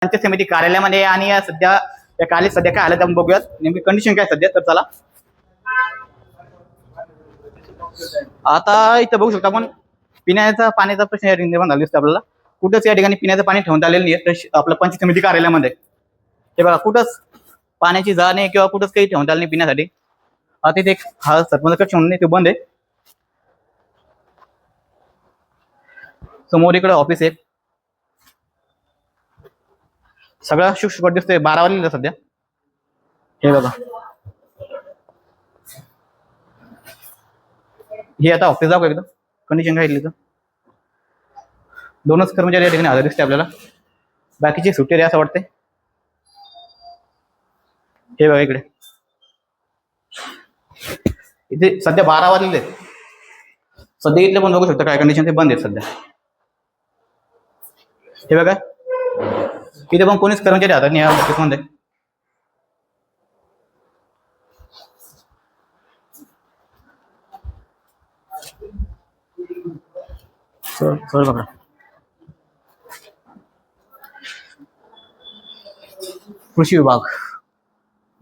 पंचायत समिती कार्यालयामध्ये आणि सध्या या कार्यालयात सध्या काय आलं बघूयात, नेमकी कंडिशन काय सध्या. तर चला आता इथं बघू शकता आपण पिण्याचा पाण्याचा प्रश्न या ठिकाणी निर्माण झाला दिसतो आपल्याला. कुठंच या ठिकाणी पिण्याचं पाणी ठेवण्यात आलेलं नाही तर आपलं पंचायत समिती कार्यालयामध्ये हे बघा कुठंच पाण्याची जाळ नाही किंवा कुठंच काही ठेवण्यात आलं नाही पिण्यासाठी. आता तिथे एक हा सरपंच कक्ष म्हणून ते बंद आहे. समोर इकडे ऑफिस आहे. सगळा शुकशुकट दिसतोय. 12 वाजलेलं सध्या. हे बघा हे आता ऑफिस जाऊ एकदम कंडिशन काय तर 2च कर्मचारी या ठिकाणी हजर दिसते आपल्याला. बाकीची सुट्टी रे असं वाटते. हे बघा इकडे इथे सध्या 12 वाजलेले आहेत. सध्या इथले पण बघू शकता काय कंडिशन ते बंद आहेत सध्या. हे बघा इथे पण कोणीच कर्मचारी हातात नाही ऑफिसमध्ये. बघा कृषी विभाग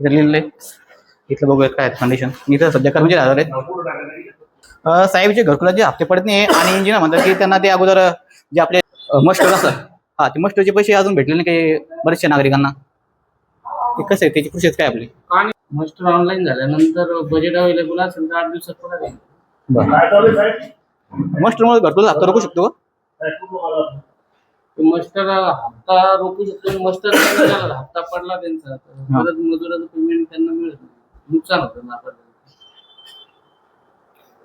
इथे लिहिलंय. इथलं बघूयात काय कंडिशन. इथं सध्या कर्मचारी हजर आहेत. साहेब जे घरकुलाचे हप्ते पडत नाही आणि इंजिनियर म्हणतात की त्यांना ते अगोदर जे आपले मस्टर असतात ते मस्टरचे पैसे अजून भेटले नाही काही बऱ्याचशा नागरिकांना. ते कसं आहे त्याची प्रोसेस काय आपली. मस्टर ऑनलाईन झाल्यानंतर बजेट अवेलेबल असेल तर 8 दिवसात पडेल. मस्टर मुळे घरकुल हप्ता रोखू शकतो का. मस्टर हप्ता रोखू शकतो. मस्टर हप्ता पडला त्यांचा परत मजुराचं पेमेंट त्यांना मिळत नुकसान होतं ना.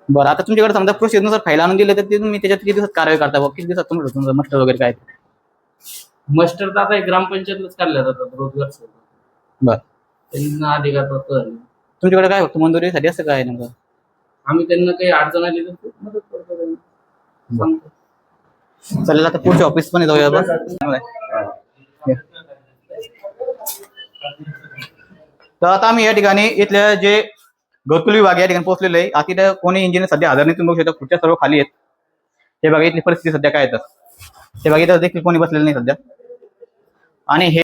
बरं आता तुमच्याकडे समजा प्रोसेसनुसार फाईल आणून दिले तर ते तुम्ही त्याच्यात किती दिवसात कारवाई करता. किती दिवसात तुमचं मस्टर वगैरे काय. मस्टर तर आता ग्रामपंचायतच काढल्या जातात रोजगार. बरं त्यांना अधिकार प्राप्त झाले. तुमच्याकडे काय होतं मंजुरीसाठी असं काय नेमकं. आम्ही त्यांना काही अडचण आली तर मदत करतो त्यांना. चालेल आता पुढच्या ऑफिस पण जाऊया आपण. तर आता आम्ही या ठिकाणी इथल्या जे घरकुल विभाग या ठिकाणी पोहोचलेलो आहे. आता तिथे कोणी इंजिनियर सध्या हजर नाही. तुम्ही बघू शकता खुर्च्या सर्व खाली आहेत. हे बघा इथली परिस्थिती सध्या काय येतं. हे बघा इथं देखील कोणी बसलेलं नाही सध्या. आणि हे